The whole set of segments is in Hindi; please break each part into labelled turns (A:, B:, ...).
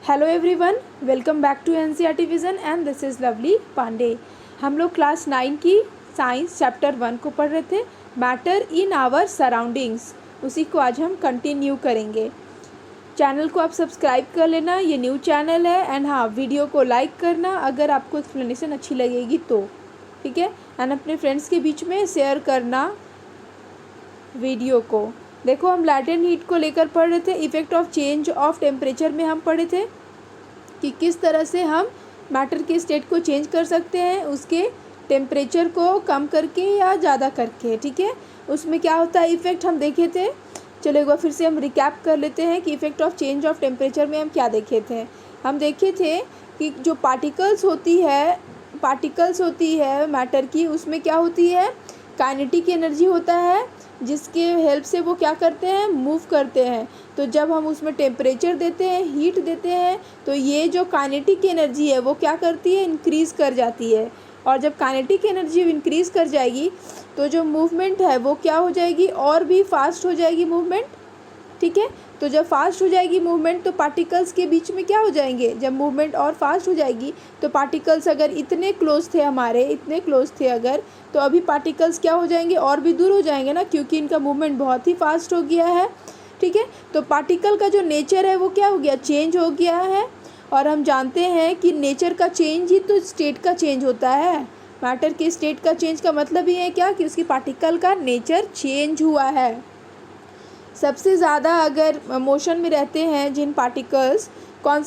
A: Hello everyone, welcome back to NCERT vision and this is Lovely Pandey. हम लोग क्लास 9 की साइंस चैप्टर 1 को पढ़ रहे थे, मैटर इन आवर सराउंडिंग्स। उसी को आज हम कंटिन्यू करेंगे। चैनल को आप सब्सक्राइब कर लेना, ये न्यू चैनल है। एंड हाँ, वीडियो को लाइक करना अगर आपको एक्सप्लेनेशन अच्छी लगेगी तो, ठीक है। एंड अपने फ्रेंड्स के बीच में शेयर करना वीडियो को। देखो, हम लैटेंट हीट को लेकर पढ़ रहे थे। Effect of change of temperature में हम पढ़े थे कि किस तरह से हम मैटर के स्टेट को चेंज कर सकते हैं, उसके टेम्परेचर को कम करके या ज़्यादा करके, ठीक है। उसमें क्या होता है इफ़ेक्ट हम देखे थे। चलो एक बार फिर से हम रिकैप कर लेते हैं कि effect of change of temperature में हम क्या देखे थे। हम देखे थे कि जो पार्टिकल्स होती है मैटर की, उसमें क्या होती है, काइनेटिक एनर्जी होता है, जिसके हेल्प से वो क्या करते हैं, मूव करते हैं। तो जब हम उसमें टेम्परेचर देते हैं, हीट देते हैं, तो ये जो काइनेटिक एनर्जी है वो क्या करती है, इंक्रीज़ कर जाती है। और जब काइनेटिक एनर्जी इंक्रीज़ कर जाएगी तो जो मूवमेंट है वो क्या हो जाएगी, और भी फास्ट हो जाएगी मूवमेंट, ठीक है। तो जब फास्ट हो जाएगी मूवमेंट तो पार्टिकल्स के बीच में क्या हो जाएंगे, जब मूवमेंट और फास्ट हो जाएगी तो पार्टिकल्स अगर इतने क्लोज थे अगर, तो अभी पार्टिकल्स क्या हो जाएंगे, और भी दूर हो जाएंगे ना, क्योंकि इनका मूवमेंट बहुत ही फास्ट हो गया है, ठीक है। तो पार्टिकल का जो नेचर है वो क्या हो गया, चेंज हो गया है। और हम जानते हैं कि नेचर का चेंज ही तो स्टेट का चेंज होता है। मैटर के स्टेट का चेंज का मतलब ही है क्या, कि उसकी पार्टिकल का नेचर चेंज हुआ है। सबसे ज़्यादा अगर मोशन में रहते हैं जिन पार्टिकल्स, कौन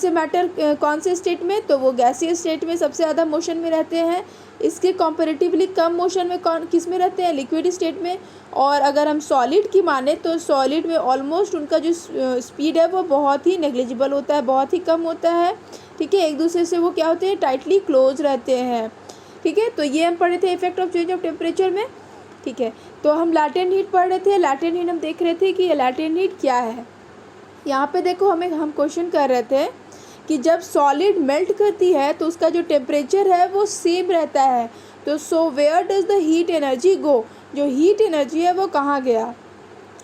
A: से स्टेट में, तो वो गैसीय स्टेट में सबसे ज़्यादा मोशन में रहते हैं। इसके कंपैरेटिवली कम मोशन में किस में रहते हैं, लिक्विड स्टेट में। और अगर हम सॉलिड की माने तो सॉलिड में ऑलमोस्ट उनका जो स्पीड है वो बहुत ही नेग्लिजिबल होता है, बहुत ही कम होता है, ठीक है। एक दूसरे से वो क्या होते हैं, टाइटली क्लोज रहते हैं, ठीक है। तो ये हम पढ़े थे effect of change of temperature में, ठीक है। तो हम लैटेंट हीट पढ़ रहे थे। लैटेंट हीट हम देख रहे थे कि ये लैटेंट हीट क्या है। यहाँ पे देखो, हम क्वेश्चन कर रहे थे कि जब सॉलिड मेल्ट करती है तो उसका जो टेम्परेचर है वो सेम रहता है। तो so where does the heat energy go, जो हीट एनर्जी है वो कहाँ गया।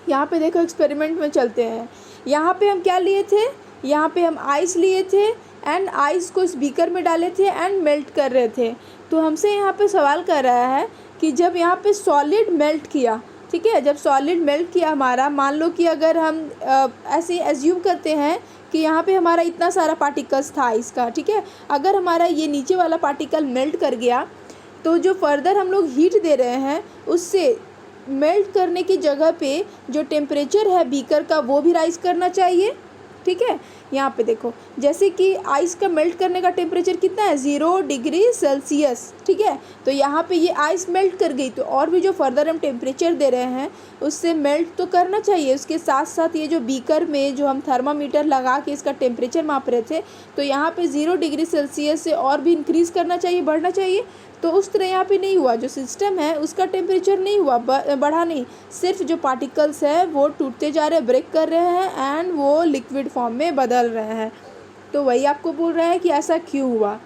A: यहाँ पे देखो, एक्सपेरिमेंट में चलते हैं। यहाँ पे हम क्या लिए थे, यहाँ पे हम आइस लिए थे एंड आइस को इस बीकर में डाले थे एंड मेल्ट कर रहे थे। तो हमसे यहाँ पे सवाल कर रहा है कि जब यहाँ पे सॉलिड मेल्ट किया, ठीक है, जब सॉलिड मेल्ट किया हमारा, मान लो कि अगर हम ऐसे एज्यूम करते हैं कि यहाँ पे हमारा इतना सारा पार्टिकल्स था इसका, ठीक है। अगर हमारा ये नीचे वाला पार्टिकल मेल्ट कर गया तो जो फर्दर हम लोग हीट दे रहे हैं उससे मेल्ट करने की जगह पे जो टेम्परेचर है बीकर का वो भी राइज़ करना चाहिए, ठीक है। यहाँ पे देखो, जैसे कि आइस का मेल्ट करने का टेम्परेचर कितना है, 0 डिग्री सेल्सियस, ठीक है। तो यहाँ पे ये आइस मेल्ट कर गई तो और भी जो फर्दर हम टेम्परेचर दे रहे हैं उससे मेल्ट तो करना चाहिए। उसके साथ साथ ये जो बीकर में जो हम थर्मामीटर लगा के इसका टेम्परेचर माप रहे थे, तो यहाँ पे 0 डिग्री सेल्सियस से और भी इंक्रीज़ करना चाहिए, बढ़ना चाहिए। तो उस तरह यहाँ पे नहीं हुआ, जो सिस्टम है उसका टेम्परेचर नहीं हुआ, बढ़ा नहीं, सिर्फ जो पार्टिकल्स है वो टूटते जा रहे हैं, ब्रेक कर रहे हैं एंड वो लिक्विड फॉर्म में बदल रहे हैं। तो वही आपको बोल रहा है कि ऐसा क्यों हुआ।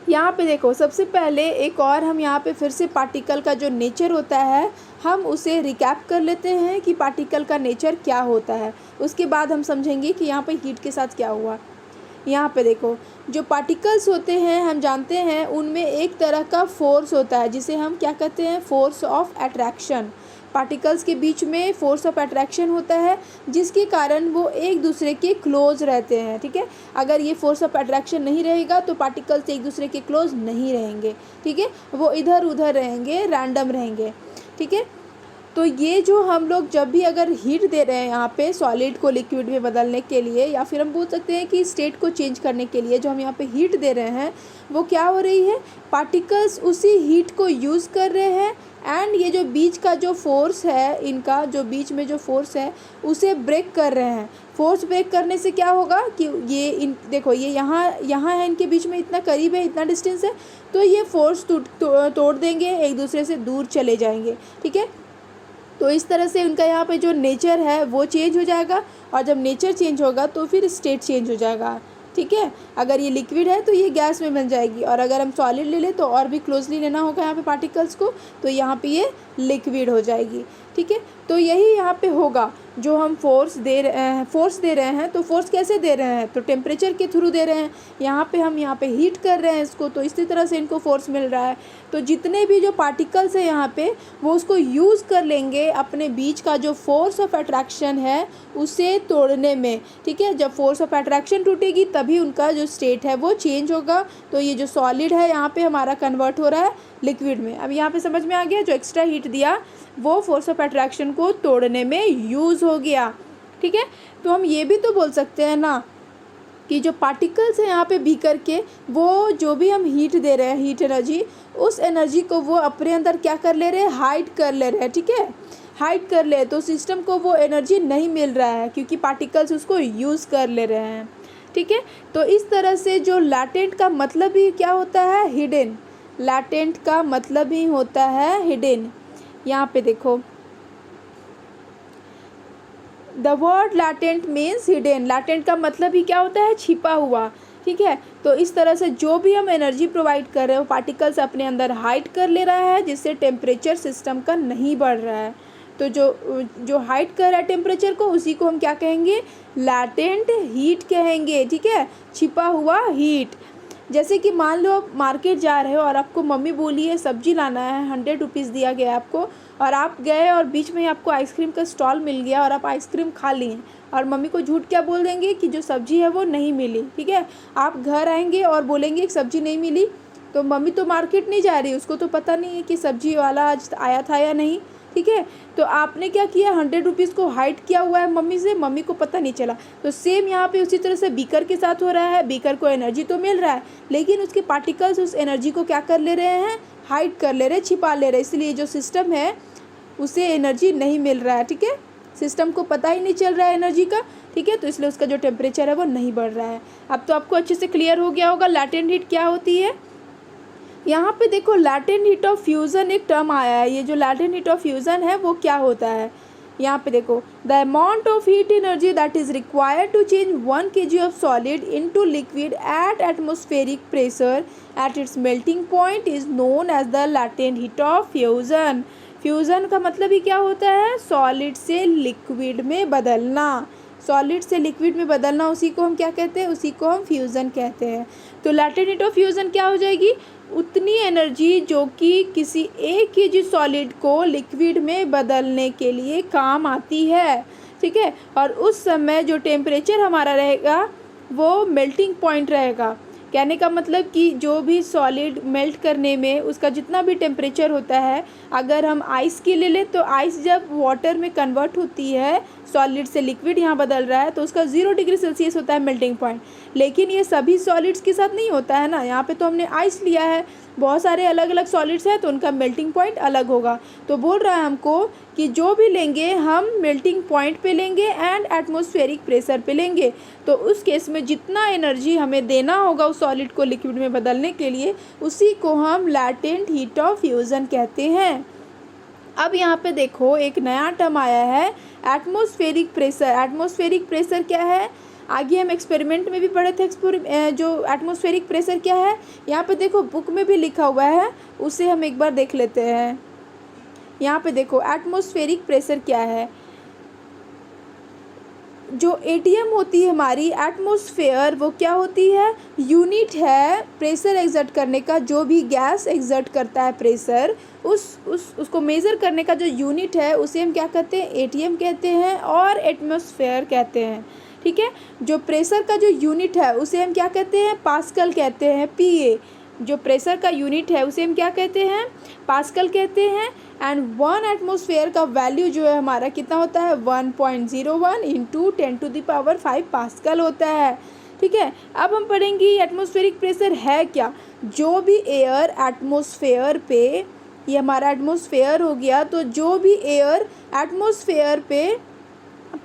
A: यहाँ पे देखो, सबसे पहले एक और हम यहाँ पे फिर से पार्टिकल का जो नेचर होता है हम उसे रिकैप कर लेते हैं कि पार्टिकल का नेचर क्या होता है। उसके बाद हम समझेंगे कि यहाँ पे हीट के साथ क्या हुआ। यहाँ पे देखो, जो पार्टिकल्स होते हैं हम जानते हैं उनमें एक तरह का फोर्स होता है जिसे हम क्या कहते हैं, फोर्स ऑफ अट्रैक्शन। पार्टिकल्स के बीच में फोर्स ऑफ अट्रैक्शन होता है जिसके कारण वो एक दूसरे के क्लोज रहते हैं, ठीक है। अगर ये फोर्स ऑफ अट्रैक्शन नहीं रहेगा तो पार्टिकल्स एक दूसरे के क्लोज नहीं रहेंगे, ठीक है, वो इधर उधर रहेंगे, रैंडम रहेंगे, ठीक है। तो ये जो हम लोग जब भी अगर हीट दे रहे हैं यहाँ पे सॉलिड को लिक्विड में बदलने के लिए, या फिर हम बोल सकते हैं कि स्टेट को चेंज करने के लिए जो हम यहाँ पे हीट दे रहे हैं, वो क्या हो रही है, पार्टिकल्स उसी हीट को यूज़ कर रहे हैं एंड ये जो बीच का जो फोर्स है, इनका जो बीच में जो फोर्स है उसे ब्रेक कर रहे हैं। फोर्स ब्रेक करने से क्या होगा कि ये देखो, ये यहाँ है, इनके बीच में इतना करीब है, इतना डिस्टेंस है, तो ये फोर्स तोड़ देंगे, एक दूसरे से दूर चले जाएंगे, ठीक है। तो इस तरह से उनका यहाँ पे जो नेचर है वो चेंज हो जाएगा, और जब नेचर चेंज होगा तो फिर स्टेट चेंज हो जाएगा, ठीक है। अगर ये लिक्विड है तो ये गैस में बन जाएगी, और अगर हम सॉलिड ले लें तो और भी क्लोजली लेना होगा यहाँ पे पार्टिकल्स को, तो यहाँ पे ये लिक्विड हो जाएगी, ठीक है। तो यही यहाँ पे होगा। जो हम फोर्स दे रहे हैं तो फोर्स कैसे दे रहे हैं, तो टेम्परेचर के थ्रू दे रहे हैं। यहाँ पे हम यहाँ पे हीट कर रहे हैं इसको, तो इसी तरह से इनको फोर्स मिल रहा है। तो जितने भी जो पार्टिकल्स हैं यहाँ पे वो उसको यूज़ कर लेंगे अपने बीच का जो फोर्स ऑफ अट्रैक्शन है उसे तोड़ने में, ठीक है। जब फोर्स ऑफ अट्रैक्शन टूटेगी तभी उनका जो स्टेट है वो चेंज होगा। तो ये जो सॉलिड है यहाँ पे हमारा कन्वर्ट हो रहा है लिक्विड में। अब यहाँ पे समझ में आ गया, जो एक्स्ट्रा हीट दिया वो फोर्स ऑफ अट्रैक्शन को तोड़ने में यूज़ हो गया, ठीक है। तो हम ये भी तो बोल सकते हैं ना कि जो पार्टिकल्स हैं यहाँ पे बीकर के, वो जो भी हम हीट दे रहे हैं, हीट एनर्जी, उस एनर्जी को वो अपने अंदर क्या कर ले रहे हैं, हाइड कर ले रहे हैं, ठीक है। हाइड कर ले तो सिस्टम को वो एनर्जी नहीं मिल रहा है क्योंकि पार्टिकल्स उसको यूज़ कर ले रहे हैं, ठीक है। तो इस तरह से जो लैटेंट का मतलब ही क्या होता है, हिडन। लैटेंट का मतलब ही होता है हिडन। यहाँ पे देखो, the word latent means hidden. Latent का मतलब ही क्या होता है, छिपा हुआ, ठीक है। तो इस तरह से जो भी हम एनर्जी प्रोवाइड कर रहे हैं वो पार्टिकल्स अपने अंदर हाइड कर ले रहा है, जिससे टेम्परेचर सिस्टम का नहीं बढ़ रहा है। तो जो हाइड कर रहा है टेम्परेचर को, उसी को हम क्या कहेंगे, लैटेंट हीट कहेंगे, ठीक है, छिपा हुआ हीट। जैसे कि मान लो आप मार्केट जा रहे हो और आपको मम्मी बोली है सब्जी लाना है, 100 रुपीज़ दिया गया है आपको, और आप गए और बीच में आपको आइसक्रीम का स्टॉल मिल गया और आप आइसक्रीम खा लिए और मम्मी को झूठ क्या बोल देंगे कि जो सब्ज़ी है वो नहीं मिली, ठीक है। आप घर आएंगे और बोलेंगे कि सब्ज़ी नहीं मिली, तो मम्मी तो मार्केट नहीं जा रही, उसको तो पता नहीं है कि सब्ज़ी वाला आज आया था या नहीं, ठीक है। तो आपने क्या किया, 100 रुपीज़ को हाइड किया हुआ है मम्मी से, मम्मी को पता नहीं चला। तो सेम यहाँ पे उसी तरह से बीकर के साथ हो रहा है। बीकर को एनर्जी तो मिल रहा है लेकिन उसके पार्टिकल्स उस एनर्जी को क्या कर ले रहे हैं, हाइड कर ले रहे हैं, छिपा ले रहे हैं। इसलिए जो सिस्टम है उसे एनर्जी नहीं मिल रहा है, ठीक है। सिस्टम को पता ही नहीं चल रहा है एनर्जी का, ठीक है। तो इसलिए उसका जो टेम्परेचर है वो नहीं बढ़ रहा है। अब तो आपको अच्छे से क्लियर हो गया होगा लैटेंट हीट क्या होती है। यहाँ पे देखो, लैटेंट हीट ऑफ फ्यूज़न एक टर्म आया है। ये जो लैटेंट हीट ऑफ फ्यूज़न है वो क्या होता है, यहाँ पे देखो, the amount of heat energy that is required to change 1 kg of solid into liquid at atmospheric pressure at its melting point is known as the latent heat of fusion. Fusion का मतलब ही क्या होता है, सॉलिड से लिक्विड में बदलना। सॉलिड से लिक्विड में बदलना, उसी को हम क्या कहते हैं, उसी को हम फ्यूज़न कहते हैं। तो लैटेंट हीट ऑफ फ्यूज़न क्या हो जाएगी, उतनी एनर्जी जो कि किसी 1 kg सॉलिड को लिक्विड में बदलने के लिए काम आती है, ठीक है। और उस समय जो टेम्परेचर हमारा रहेगा वो मेल्टिंग पॉइंट रहेगा। कहने का मतलब कि जो भी सॉलिड मेल्ट करने में उसका जितना भी टेम्परेचर होता है, अगर हम आइस की ले लें तो आइस जब वाटर में कन्वर्ट होती है, सॉलिड से लिक्विड यहाँ बदल रहा है, तो उसका 0 डिग्री सेल्सियस होता है मेल्टिंग पॉइंट। लेकिन ये सभी सॉलिड्स के साथ नहीं होता है ना, यहाँ पे तो हमने आइस लिया है, बहुत सारे अलग अलग सॉलिड्स हैं तो उनका मेल्टिंग पॉइंट अलग होगा। तो बोल रहा है हमको कि जो भी लेंगे हम मेल्टिंग पॉइंट पे लेंगे एंड एटमॉस्फेरिक प्रेशर पे लेंगे। तो उस केस में जितना एनर्जी हमें देना होगा उस सॉलिड को लिक्विड में बदलने के लिए, उसी को हम लैटेंट हीट ऑफ फ्यूज़न कहते हैं। अब यहाँ पे देखो, एक नया टर्म आया है, एटमॉस्फेरिक प्रेशर। एटमॉस्फेरिक प्रेशर क्या है, आगे हम एक्सपेरिमेंट में भी पढ़े थे। जो एटमॉस्फेरिक प्रेशर क्या है, यहाँ पे देखो बुक में भी लिखा हुआ है, उसे हम एक बार देख लेते हैं। यहाँ पे देखो, एटमॉस्फेरिक प्रेशर क्या है। जो एटीएम होती है हमारी एटमॉस्फेयर, वो क्या होती है, यूनिट है प्रेशर एग्जर्ट करने का। जो भी गैस एग्जर्ट करता है प्रेशर, उसको मेज़र करने का जो यूनिट है उसे हम क्या कहते हैं, एटीएम कहते हैं और एटमॉस्फेयर कहते हैं, ठीक है। जो प्रेशर का जो यूनिट है उसे हम क्या कहते हैं, पास्कल कहते हैं, पीए। जो प्रेशर का यूनिट है उसे हम क्या कहते हैं, पास्कल कहते हैं। एंड 1 एटमॉस्फेयर का वैल्यू जो है हमारा कितना होता है, 1.01 इंटू 10⁵ पास्कल होता है, ठीक है। अब हम पढ़ेंगे एटमॉस्फेरिक प्रेशर है क्या। जो भी एयर एटमॉस्फेयर पे, ये हमारा एटमॉस्फेयर हो गया, तो जो भी एयर एटमॉस्फेयर पे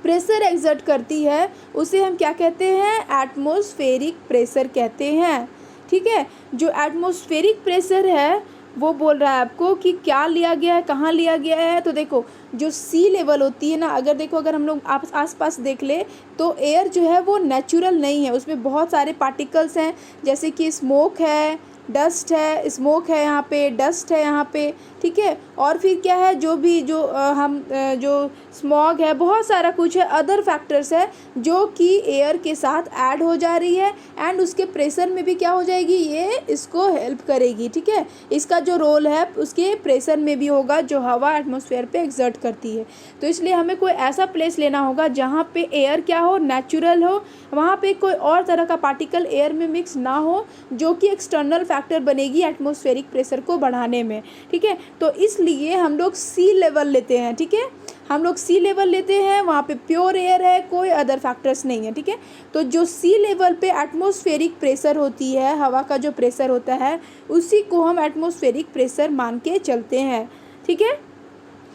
A: प्रेशर एग्जर्ट करती है उसे हम क्या कहते हैं, एटमॉस्फेरिक प्रेशर कहते हैं, ठीक है। जो एटमॉस्फेरिक प्रेशर है वो बोल रहा है आपको कि क्या लिया गया है, कहाँ लिया गया है। तो देखो, जो सी लेवल होती है ना, अगर देखो, अगर हम लोग आस पास देख ले तो एयर जो है वो नेचुरल नहीं है, उसमें बहुत सारे पार्टिकल्स हैं, जैसे कि स्मोक है, डस्ट है, स्मोक है यहाँ पे, डस्ट है यहाँ पे, ठीक है। और फिर क्या है, जो भी जो स्मॉग है, बहुत सारा कुछ है, अदर फैक्टर्स है जो कि एयर के साथ ऐड हो जा रही है एंड उसके प्रेशर में भी क्या हो जाएगी, ये इसको हेल्प करेगी। ठीक है, इसका जो रोल है उसके प्रेशर में भी होगा जो हवा एटमॉस्फेयर पे एक्सर्ट करती है। तो इसलिए हमें कोई ऐसा प्लेस लेना होगा जहाँ पे एयर क्या हो, नेचुरल हो, वहाँ पे कोई और तरह का पार्टिकल एयर में मिक्स ना हो जो कि एक्सटर्नल फैक्टर बनेगी एटमॉस्फेरिक प्रेशर को बढ़ाने में। ठीक है, तो इसलिए हम लोग सी लेवल लेते हैं। ठीक है, हम लोग सी लेवल लेते हैं, वहाँ पे प्योर एयर है, कोई अदर फैक्टर्स नहीं है। ठीक है, तो जो सी लेवल पे एटमॉस्फेरिक प्रेशर होती है, हवा का जो प्रेशर होता है, उसी को हम एटमॉस्फेरिक प्रेशर मान के चलते हैं। ठीक है,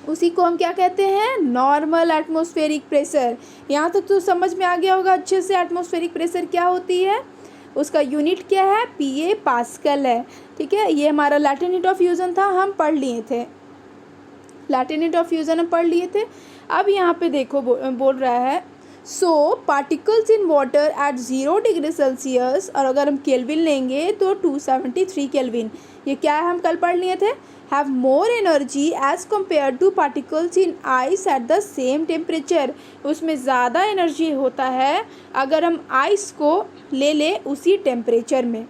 A: उसी को हम क्या कहते हैं, नॉर्मल एटमॉस्फेरिक प्रेशर। यहाँ तक तो समझ में आ गया होगा अच्छे से एटमॉस्फेरिक प्रेशर क्या होती है, उसका यूनिट क्या है, PA पास्कल है। ठीक है, ये हमारा लैटिन हीट ऑफ फ्यूज़न था, हम पढ़ लिए थे, लैटिन हीट ऑफ फ्यूज़न हम पढ़ लिए थे। अब यहाँ पे देखो बोल रहा है so particles in water at 0 degree Celsius, और अगर हम केल्विन लेंगे तो 273 केल्विन, ये क्या है हम कल पढ़ लिए थे, have more energy as compare to particles in ice at the same temperature. उसमें ज़्यादा एनर्जी होता है अगर हम आइस को ले लें उसी टेम्परेचर में।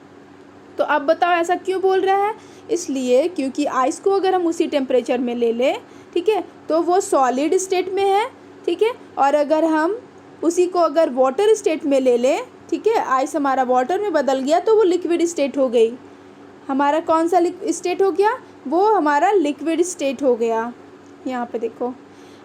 A: तो अब बताओ ऐसा क्यों बोल रहा है, इसलिए क्योंकि आइस को अगर हम उसी टेम्परेचर में ले लें, ठीक है, तो वो सॉलिड स्टेट में है। ठीक है, और अगर हम उसी को अगर वाटर स्टेट में ले लें, ठीक है, आइस हमारा वाटर में बदल गया तो वो लिक्विड स्टेट हो गई। हमारा कौन सा स्टेट हो गया, वो हमारा लिक्विड स्टेट हो गया। यहाँ पे देखो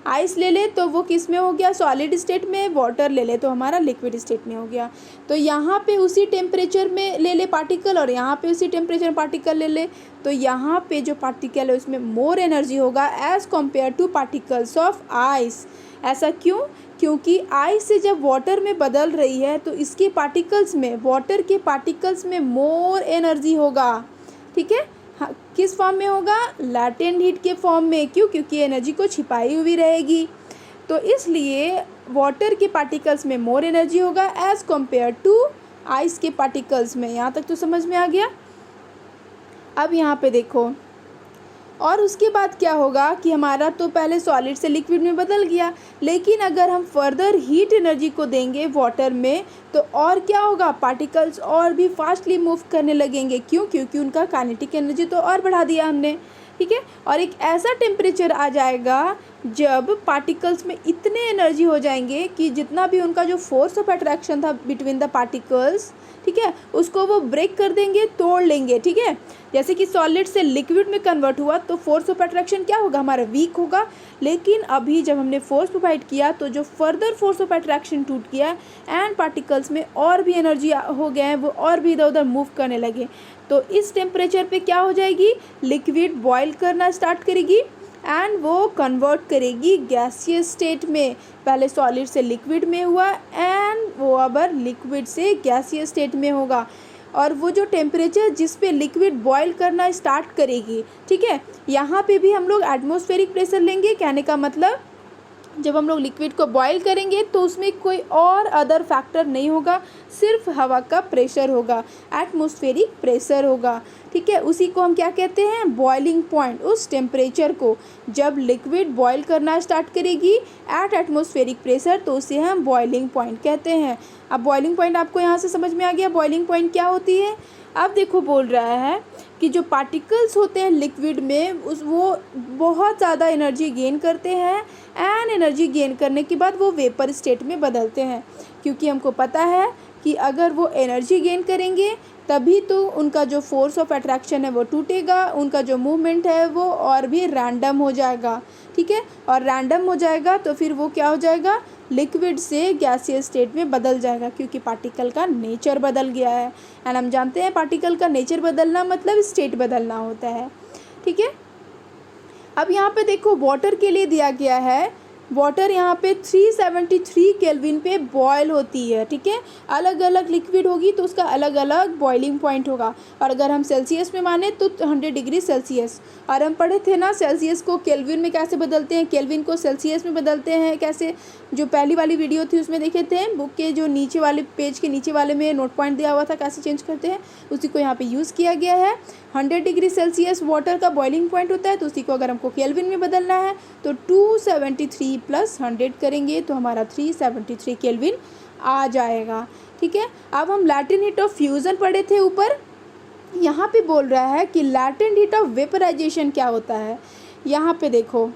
A: आइस ले ले तो वो किस में हो गया, सॉलिड स्टेट में, वाटर ले ले तो हमारा लिक्विड स्टेट में हो गया। तो यहाँ पे उसी टेम्परेचर में ले ले पार्टिकल और यहाँ पे उसी टेम्परेचर पार्टिकल ले ले, तो यहाँ पे जो पार्टिकल है उसमें मोर एनर्जी होगा as compare to particles of ice. ऐसा क्यों, क्योंकि आइस से जब वाटर में बदल रही है तो इसके पार्टिकल्स में, वाटर के पार्टिकल्स में मोर एनर्जी होगा। ठीक है, हाँ, किस फॉर्म में होगा, लैटेंट हीट के फॉर्म में। क्यों, क्योंकि एनर्जी को छिपाई हुई रहेगी, तो इसलिए वाटर के पार्टिकल्स में मोर एनर्जी होगा एज़ कम्पेयर टू आइस के पार्टिकल्स में। यहाँ तक तो समझ में आ गया। अब यहाँ पे देखो, और उसके बाद क्या होगा कि हमारा तो पहले सॉलिड से लिक्विड में बदल गया, लेकिन अगर हम फर्दर हीट एनर्जी को देंगे वाटर में तो और क्या होगा, पार्टिकल्स और भी फास्टली मूव करने लगेंगे। क्यों, क्योंकि उनका काइनेटिक एनर्जी तो और बढ़ा दिया हमने। ठीक है, और एक ऐसा टेम्परेचर आ जाएगा जब पार्टिकल्स में इतने एनर्जी हो जाएंगे कि जितना भी उनका जो फोर्स ऑफ अट्रैक्शन था बिटवीन द पार्टिकल्स, ठीक है, उसको वो ब्रेक कर देंगे, तोड़ लेंगे। ठीक है, जैसे कि सॉलिड से लिक्विड में कन्वर्ट हुआ तो फोर्स ऑफ अट्रैक्शन क्या होगा, हमारा वीक होगा, लेकिन अभी जब हमने फोर्स प्रोवाइड किया तो जो फर्दर फोर्स ऑफ अट्रैक्शन टूट गया एंड पार्टिकल्स में और भी एनर्जी हो गया है, वो और भी इधर उधर मूव करने लगे। तो इस टेम्परेचर पे क्या हो जाएगी, लिक्विड बॉयल करना स्टार्ट करेगी एंड वो कन्वर्ट करेगी गैसियस स्टेट में। पहले सॉलिड से लिक्विड में हुआ एंड वो अब लिक्विड से गैसियस स्टेट में होगा। और वो जो टेम्परेचर जिस पे लिक्विड बॉयल करना स्टार्ट करेगी, ठीक है, यहाँ पे भी हम लोग एटमॉस्फेरिक प्रेशर लेंगे। कहने का मतलब जब हम लोग लिक्विड को बॉयल करेंगे तो उसमें कोई और अदर फैक्टर नहीं होगा, सिर्फ हवा का प्रेशर होगा, एटमॉस्फेरिक प्रेशर होगा। ठीक है, उसी को हम क्या कहते हैं, बॉइलिंग पॉइंट। उस टेम्परेचर को जब लिक्विड बॉयल करना स्टार्ट करेगी एट एटमॉस्फेरिक प्रेशर तो उसे हम बॉइलिंग पॉइंट कहते हैं। अब बॉइलिंग पॉइंट आपको यहाँ से समझ में आ गया बॉइलिंग पॉइंट क्या होती है। अब देखो बोल रहा है कि जो पार्टिकल्स होते हैं लिक्विड में वो बहुत ज़्यादा एनर्जी गेन करते हैं एंड एनर्जी गेन करने के बाद वो वेपर स्टेट में बदलते हैं, क्योंकि हमको पता है कि अगर वो एनर्जी गेन करेंगे तभी तो उनका जो फोर्स ऑफ अट्रैक्शन है वो टूटेगा, उनका जो मूवमेंट है वो और भी रैंडम हो जाएगा। ठीक है, और रैंडम हो जाएगा तो फिर वो क्या हो जाएगा, लिक्विड से गैसियस स्टेट में बदल जाएगा, क्योंकि पार्टिकल का नेचर बदल गया है। एंड हम जानते हैं पार्टिकल का नेचर बदलना मतलब स्टेट बदलना होता है। ठीक है, अब यहाँ पे देखो वाटर के लिए दिया गया है, वाटर यहाँ पे 373 केल्विन पे बॉयल होती है। ठीक है, अलग अलग लिक्विड होगी तो उसका अलग अलग बॉइलिंग पॉइंट होगा। और अगर हम सेल्सियस में माने तो 100 डिग्री सेल्सियस। और हम पढ़े थे ना सेल्सियस को केल्विन में कैसे बदलते हैं, केल्विन को सेल्सियस में बदलते हैं कैसे, जो पहली वाली वीडियो थी उसमें देखे थे। बुक के जो नीचे वाले पेज के नीचे वाले में नोट पॉइंट दिया हुआ था कैसे चेंज करते हैं, उसी को यहाँ पे यूज़ किया गया है। 100 डिग्री सेल्सियस वाटर का बॉइलिंग पॉइंट होता है, तो उसी को अगर हमको केल्विन में बदलना है तो 273 प्लस 100 करेंगे तो हमारा 373 केल्विन आ जाएगा। ठीक है, अब हम लैटेंट हीट ऑफ फ्यूज़न पढ़े थे ऊपर। यहाँ पे बोल रहा है कि लैटेंट हीट ऑफ वेपराइजेशन क्या होता है। यहाँ पे देखो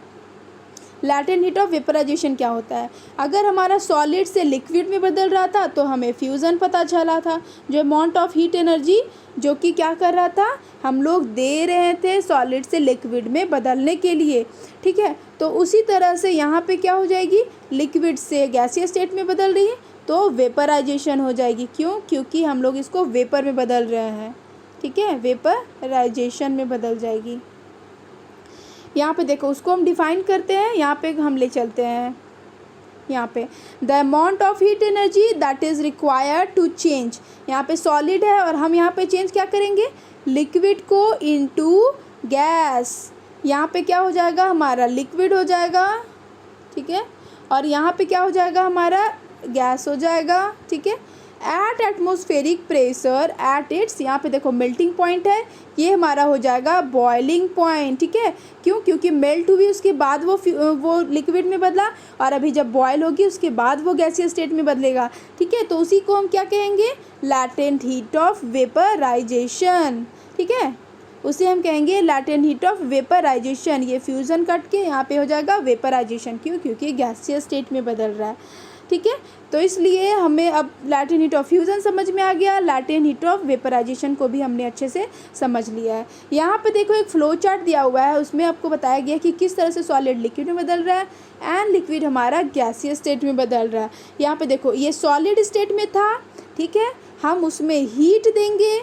A: लैटेंट हीट ऑफ वेपराइजेशन क्या होता है। अगर हमारा सॉलिड से लिक्विड में बदल रहा था तो हमें फ्यूज़न पता चला था, जो अमाउंट ऑफ हीट एनर्जी जो कि क्या कर रहा था, हम लोग दे रहे थे सॉलिड से लिक्विड में बदलने के लिए। ठीक है, तो उसी तरह से यहाँ पे क्या हो जाएगी, लिक्विड से गैसीय स्टेट में बदल रही है तो वेपराइजेशन हो जाएगी। क्यों, क्योंकि हम लोग इसको वेपर में बदल रहे हैं। ठीक है, वेपराइजेशन में बदल जाएगी। यहाँ पे देखो उसको हम डिफाइन करते हैं, यहाँ पे हम ले चलते हैं। यहाँ पे the amount of heat energy that is required to change, यहाँ पे सॉलिड है और हम यहाँ पे चेंज क्या करेंगे, लिक्विड को इनटू गैस। यहाँ पे क्या हो जाएगा, हमारा लिक्विड हो जाएगा। ठीक है, और यहाँ पे क्या हो जाएगा, हमारा गैस हो जाएगा। ठीक है, eight atmospheric pressure at it's, यहाँ पे देखो मेल्टिंग पॉइंट है, ये हमारा हो जाएगा बॉइलिंग पॉइंट। ठीक है, क्यों, क्योंकि मेल्ट हुई उसके बाद वो लिक्विड में बदला और अभी जब बॉयल होगी उसके बाद वो गैसीय स्टेट में बदलेगा। ठीक है, तो उसी को हम क्या कहेंगे, लैटेंट हीट ऑफ वेपराइजेशन। ठीक है, उसे हम कहेंगे लैटेंट हीट ऑफ वेपराइजेशन। ये फ्यूज़न कट के यहाँ पे हो जाएगा वेपराइजेशन। क्यों, क्योंकि गैसीय स्टेट में बदल रहा है। ठीक है, तो इसलिए हमें अब लैटेंट हीट ऑफ फ्यूज़न समझ में आ गया, लैटेंट हीट ऑफ वेपराइजेशन को भी हमने अच्छे से समझ लिया है। यहाँ पे देखो एक फ्लो चार्ट दिया हुआ है, उसमें आपको बताया गया कि किस तरह से सॉलिड लिक्विड में बदल रहा है एंड लिक्विड हमारा गैसीय स्टेट में बदल रहा है। यहाँ पे देखो ये सॉलिड स्टेट में था। ठीक है, हम उसमें हीट देंगे।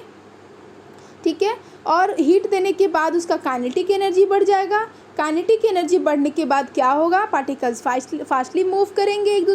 A: ठीक है, और हीट देने के बाद उसका काइनेटिक एनर्जी बढ़ जाएगा। काइनेटिक एनर्जी बढ़ने के बाद क्या होगा, पार्टिकल्स फास्टली मूव करेंगे एक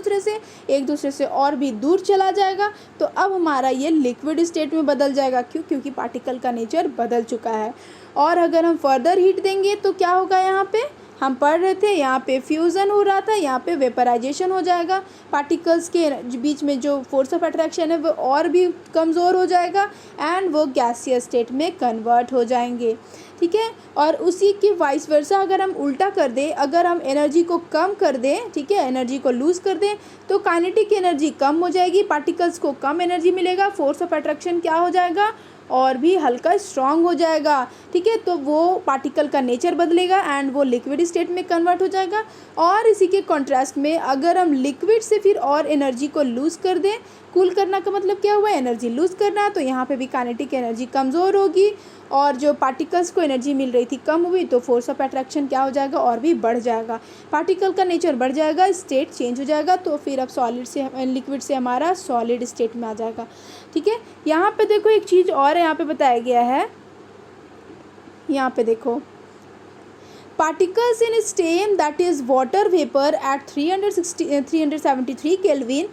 A: दूसरे से और भी दूर चला जाएगा। तो अब हमारा ये लिक्विड स्टेट में बदल जाएगा। क्यों, क्योंकि पार्टिकल का नेचर बदल चुका है। और अगर हम फर्दर हीट देंगे तो क्या होगा, यहाँ पे हम पढ़ रहे थे, यहाँ पे फ्यूज़न हो रहा था, यहाँ पे वेपराइजेशन हो जाएगा। पार्टिकल्स के बीच में जो फोर्स ऑफ अट्रैक्शन है वो और भी कमज़ोर हो जाएगा एंड वो गैसीय स्टेट में कन्वर्ट हो जाएंगे। ठीक है, और उसी की वाइस वर्सा अगर हम उल्टा कर दें, अगर हम एनर्जी को कम कर दें, ठीक है, एनर्जी को लूज़ कर दें तो काइनेटिक एनर्जी कम हो जाएगी, पार्टिकल्स को कम एनर्जी मिलेगा, फोर्स ऑफ अट्रैक्शन क्या हो जाएगा, और भी हल्का स्ट्रांग हो जाएगा। ठीक है, तो वो पार्टिकल का नेचर बदलेगा एंड वो लिक्विड स्टेट में कन्वर्ट हो जाएगा। और इसी के कॉन्ट्रास्ट में अगर हम लिक्विड से फिर और एनर्जी को लूज़ कर दें, कूल करना का मतलब क्या हुआ, एनर्जी लूज़ करना, तो यहाँ पे भी काइनेटिक एनर्जी कमज़ोर होगी और जो पार्टिकल्स को एनर्जी मिल रही थी कम हुई तो फोर्स ऑफ अट्रैक्शन क्या हो जाएगा, और भी बढ़ जाएगा। पार्टिकल का नेचर बढ़ जाएगा, स्टेट चेंज हो जाएगा, तो फिर अब सॉलिड से लिक्विड से हमारा सॉलिड स्टेट में आ जाएगा। ठीक है, यहाँ पे देखो एक चीज़ और यहाँ पे बताया गया है, यहाँ पे देखो particles in steam that is water vapor at 373 Kelvin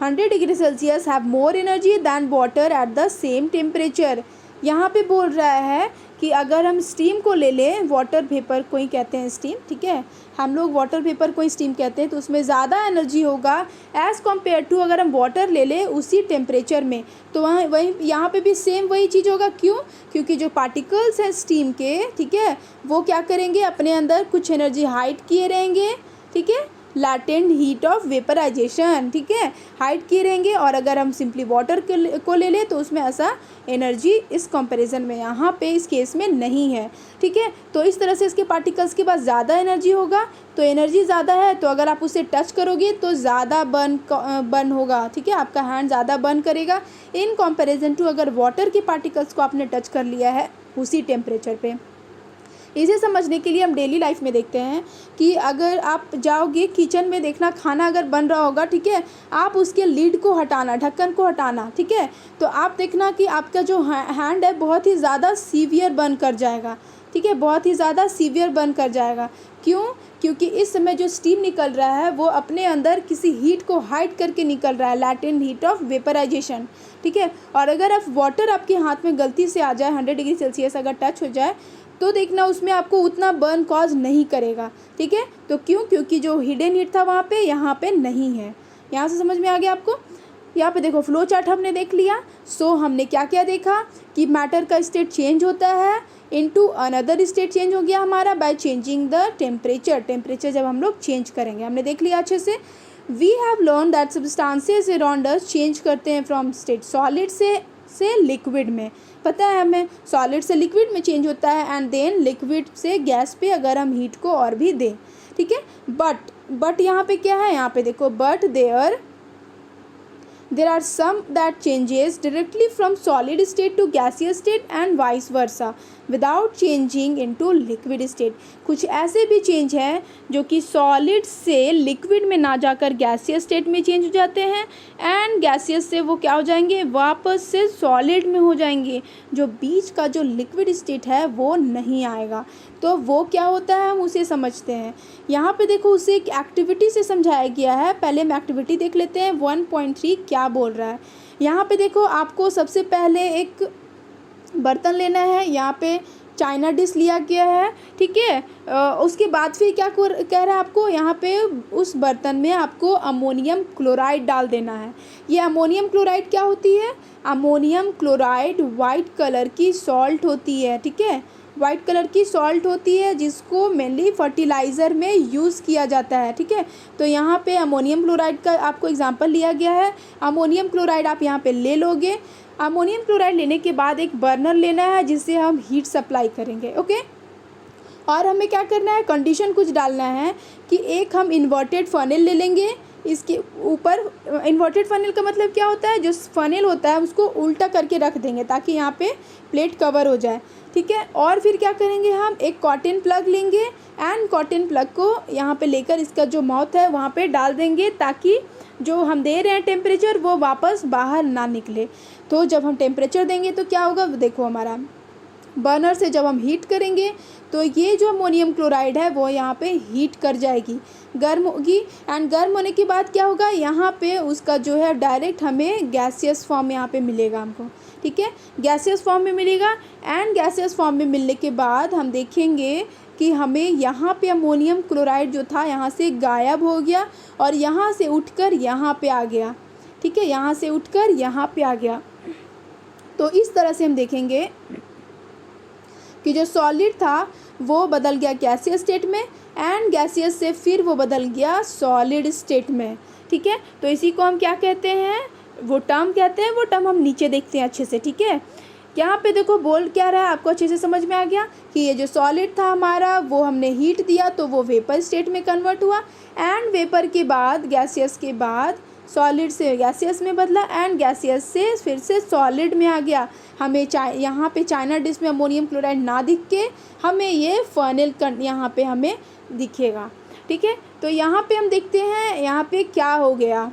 A: 100 degree Celsius have more energy than water at the same temperature। यहाँ पे बोल रहा है कि अगर हम स्टीम को ले लें, वाटर वेपर को ही कहते हैं स्टीम। ठीक है, हम लोग वाटर वेपर को ही स्टीम कहते हैं, तो उसमें ज़्यादा एनर्जी होगा एज़ कम्पेयर टू अगर हम वाटर ले लें उसी टेम्परेचर में, तो वहीं यहाँ पे भी सेम वही चीज़ होगा। क्यों, क्योंकि जो पार्टिकल्स हैं स्टीम के, ठीक है, वो क्या करेंगे, अपने अंदर कुछ एनर्जी हाइड किए रहेंगे। ठीक है, लैटेंट हीट ऑफ वेपराइजेशन, ठीक है, हाइड किए रहेंगे। और अगर हम सिंपली वाटर को ले लें तो उसमें ऐसा एनर्जी इस कंपैरिजन में यहाँ पे इस केस में नहीं है। ठीक है, तो इस तरह से इसके पार्टिकल्स के पास ज़्यादा एनर्जी होगा, तो एनर्जी ज़्यादा है तो अगर आप उसे टच करोगे तो ज़्यादा बर्न होगा। ठीक है, आपका हैंड ज़्यादा बर्न करेगा इन कंपैरिजन टू अगर वाटर के पार्टिकल्स को आपने टच कर लिया है उसी टेम्परेचर पे। इसे समझने के लिए हम डेली लाइफ में देखते हैं कि अगर आप जाओगे किचन में, देखना खाना अगर बन रहा होगा, ठीक है, आप उसके लीड को हटाना, ढक्कन को हटाना, ठीक है, तो आप देखना कि आपका जो हैंड है बहुत ही ज़्यादा सीवियर बर्न कर जाएगा। ठीक है, बहुत ही ज़्यादा सीवियर बर्न कर जाएगा। क्यों, क्योंकि इस समय जो स्टीम निकल रहा है वो अपने अंदर किसी हीट को हाइड करके निकल रहा है, लैटेंट हीट ऑफ वेपराइजेशन। ठीक है, और अगर आप वाटर आपके हाथ में गलती से आ जाए, 100 डिग्री सेल्सियस अगर टच हो जाए, तो देखना उसमें आपको उतना बर्न कॉज नहीं करेगा। ठीक है, तो क्यों, क्योंकि जो हिडन हीट था वहाँ पे यहाँ पे नहीं है। यहाँ से समझ में आ गया आपको। यहाँ पे देखो फ्लो चार्ट हमने देख लिया। सो हमने क्या क्या देखा कि मैटर का स्टेट चेंज होता है, इनटू अनदर स्टेट चेंज हो गया हमारा by changing the temperature. Temperature जब हम लोग चेंज करेंगे, हमने देख लिया अच्छे से। We have learn that substances around us change करते हैं फ्रॉम स्टेट सॉलिड से लिक्विड में। पता है हमें सॉलिड से लिक्विड में चेंज होता है एंड देन लिक्विड से गैस पे अगर हम हीट को और भी दें, ठीक है। बट यहाँ पे क्या है, यहाँ पे देखो but there are some that changes directly from solid state to gaseous state and vice versa without changing into liquid state। कुछ ऐसे भी चेंज हैं जो कि सॉलिड से लिक्विड में ना जाकर गैसियस स्टेट में चेंज हो जाते हैं एंड गैसियस से वो क्या हो जाएंगे, वापस से सॉलिड में हो जाएंगे। जो बीच का जो लिक्विड स्टेट है वो नहीं आएगा। तो वो क्या होता है, हम उसे समझते हैं। यहाँ पे देखो उसे एक एक्टिविटी से समझाया गया है। पहले हम एक्टिविटी देख लेते हैं 1.3 क्या बोल रहा है। यहाँ पे देखो आपको सबसे पहले एक बर्तन लेना है, यहाँ पे चाइना डिश लिया गया है, ठीक है। उसके बाद फिर क्या कह रहा है आपको, यहाँ पे उस बर्तन में आपको अमोनियम क्लोराइड डाल देना है। ये अमोनियम क्लोराइड क्या होती है, अमोनियम क्लोराइड वाइट कलर की सॉल्ट होती है, ठीक है। वाइट कलर की सॉल्ट होती है जिसको मेनली फर्टिलाइज़र में यूज़ किया जाता है, ठीक है। तो यहाँ पे अमोनियम क्लोराइड का आपको एग्जांपल लिया गया है। अमोनियम क्लोराइड आप यहाँ पे ले लोगे। अमोनियम क्लोराइड लेने के बाद एक बर्नर लेना है जिससे हम हीट सप्लाई करेंगे, ओके। और हमें क्या करना है, कंडीशन कुछ डालना है कि एक हम इन्वर्टेड फनेल ले लेंगे। इसके ऊपर इन्वर्टेड फनेल का मतलब क्या होता है, जो फनेल होता है उसको उल्टा करके रख देंगे ताकि यहाँ पे प्लेट कवर हो जाए, ठीक है। और फिर क्या करेंगे, हम एक कॉटन प्लग लेंगे एंड कॉटन प्लग को यहाँ पे लेकर इसका जो माउथ है वहाँ पे डाल देंगे ताकि जो हम दे रहे हैं टेम्परेचर वो वापस बाहर ना निकले। तो जब हम टेम्परेचर देंगे तो क्या होगा, देखो हमारा बर्नर से जब हम हीट करेंगे तो ये जो अमोनियम क्लोराइड है वो यहाँ पे हीट कर जाएगी, गर्म होगी। एंड गर्म होने के बाद क्या होगा, यहाँ पे उसका जो है डायरेक्ट हमें गैसियस फॉर्म यहाँ पे मिलेगा हमको, ठीक है। गैसियस फॉर्म में मिलेगा एंड गैसियस फॉर्म में मिलने के बाद हम देखेंगे कि हमें यहाँ पे अमोनियम क्लोराइड जो था यहाँ से गायब हो गया और यहाँ से उठकर यहाँ पे आ गया, ठीक है। यहाँ से उठकर यहाँ पे आ गया। तो इस तरह से हम देखेंगे कि जो सॉलिड था वो बदल गया गैसियस स्टेट में एंड गैसियस से फिर वो बदल गया सॉलिड स्टेट में, ठीक है। तो इसी को हम क्या कहते हैं, वो टर्म कहते हैं। वो टर्म हम नीचे देखते हैं अच्छे से, ठीक है। यहाँ पे देखो बोल क्या रहा है, आपको अच्छे से समझ में आ गया कि ये जो सॉलिड था हमारा वो हमने हीट दिया तो वो वेपर स्टेट में कन्वर्ट हुआ एंड वेपर के बाद गैसियस के बाद सॉलिड से गैसियस में बदला एंड गैसियस से फिर से सॉलिड में आ गया। हमें यहाँ पे चाइना डिश में अमोनियम क्लोराइड ना दिख के हमें ये फर्नेल यहाँ पे हमें दिखेगा, ठीक है। तो यहाँ पे हम देखते हैं यहाँ पे क्या हो गया।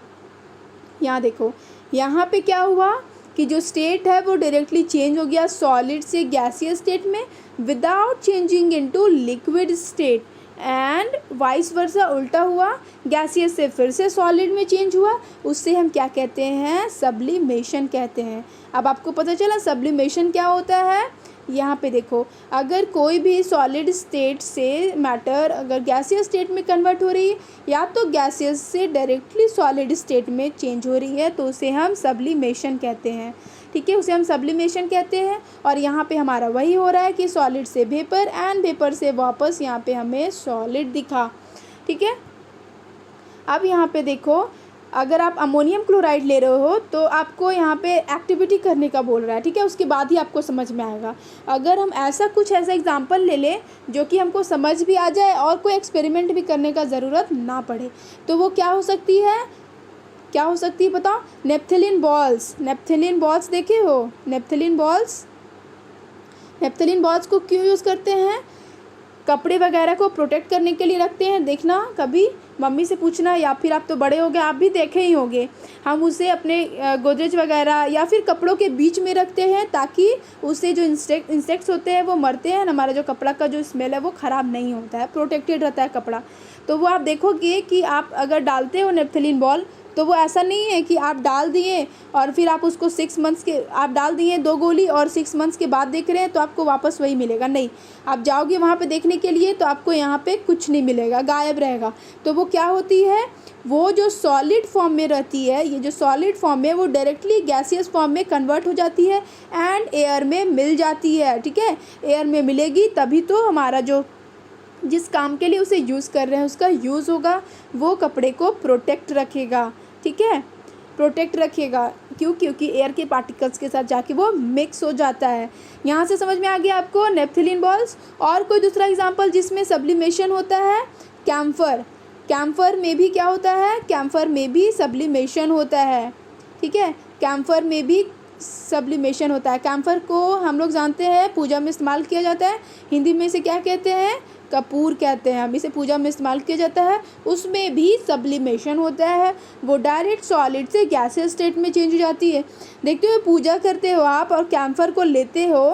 A: यहाँ देखो यहाँ पे क्या हुआ कि जो स्टेट है वो डायरेक्टली चेंज हो गया सॉलिड से गैसियस स्टेट में without changing into liquid state and vice versa उल्टा हुआ, गैसियस से फिर से सॉलिड में चेंज हुआ। उससे हम क्या कहते हैं, सब्लिमेशन कहते हैं। अब आपको पता चला सब्लिमेशन क्या होता है। यहाँ पे देखो अगर कोई भी सॉलिड स्टेट से मैटर अगर गैसियस स्टेट में कन्वर्ट हो रही है या तो गैसियस से डायरेक्टली सॉलिड स्टेट में चेंज हो रही है तो उसे हम सब्लिमेशन कहते हैं, ठीक है। उसे हम सब्लिमेशन कहते हैं। और यहाँ पे हमारा वही हो रहा है कि सॉलिड से वेपर एंड वेपर से वापस यहाँ पे हमें सॉलिड दिखा, ठीक है। अब यहाँ पे देखो अगर आप अमोनियम क्लोराइड ले रहे हो तो आपको यहाँ पे एक्टिविटी करने का बोल रहा है, ठीक है। उसके बाद ही आपको समझ में आएगा। अगर हम ऐसा एग्जांपल ले लें जो कि हमको समझ भी आ जाए और कोई एक्सपेरिमेंट भी करने का ज़रूरत ना पड़े तो वो क्या हो सकती है, क्या हो सकती है बताओ, नेप्थलीन बॉल्स। नेप्थलीन बॉल्स देखे हो, नेप्थलीन बॉल्स को क्यों यूज़ करते हैं, कपड़े वगैरह को प्रोटेक्ट करने के लिए रखते हैं। देखना कभी मम्मी से पूछना या फिर आप तो बड़े हो गए आप भी देखे ही होंगे, हम उसे अपने गोदरेज वगैरह या फिर कपड़ों के बीच में रखते हैं ताकि उससे जो इंसेक्ट्स होते हैं वो मरते हैं, हमारा जो कपड़ा का जो स्मेल है वो ख़राब नहीं होता है, प्रोटेक्टेड रहता है कपड़ा। तो वो आप देखोगे कि आप अगर डालते हो नेप्थलीन बॉल तो वो ऐसा नहीं है कि आप डाल दिए और फिर आप उसको 6 मंथ्स के आप डाल दिए 2 गोली और 6 मंथ्स के बाद देख रहे हैं तो आपको वापस वही मिलेगा, नहीं। आप जाओगे वहाँ पे देखने के लिए तो आपको यहाँ पे कुछ नहीं मिलेगा, गायब रहेगा। तो वो क्या होती है, वो जो सॉलिड फॉर्म में रहती है, ये जो सॉलिड फॉर्म में वो डायरेक्टली गैसियस फॉर्म में कन्वर्ट हो जाती है एंड एयर में मिल जाती है, ठीक है। एयर में मिलेगी तभी तो हमारा जो जिस काम के लिए उसे यूज़ कर रहे हैं उसका यूज़ होगा, वो कपड़े को प्रोटेक्ट रखेगा, ठीक है, प्रोटेक्ट रखेगा। क्यों? क्योंकि एयर के पार्टिकल्स के साथ जाके वो मिक्स हो जाता है। यहाँ से समझ में आ गया आपको नेपथलीन बॉल्स। और कोई दूसरा एग्जांपल जिसमें सब्लिमेशन होता है, कैम्फर। कैम्फर में भी क्या होता है, कैम्फर में भी सब्लिमेशन होता है, ठीक है, कैम्फर में भी सब्लिमेशन होता है। कैम्फर को हम लोग जानते हैं पूजा में इस्तेमाल किया जाता है, हिंदी में इसे क्या कहते हैं, कपूर कहते हैं, हम इसे पूजा में इस्तेमाल किया जाता है। उसमें भी सब्लिमेशन होता है, वो डायरेक्ट सॉलिड से गैसियस स्टेट में चेंज हो जाती है। देखते हो पूजा करते हो आप और कैम्फर को लेते हो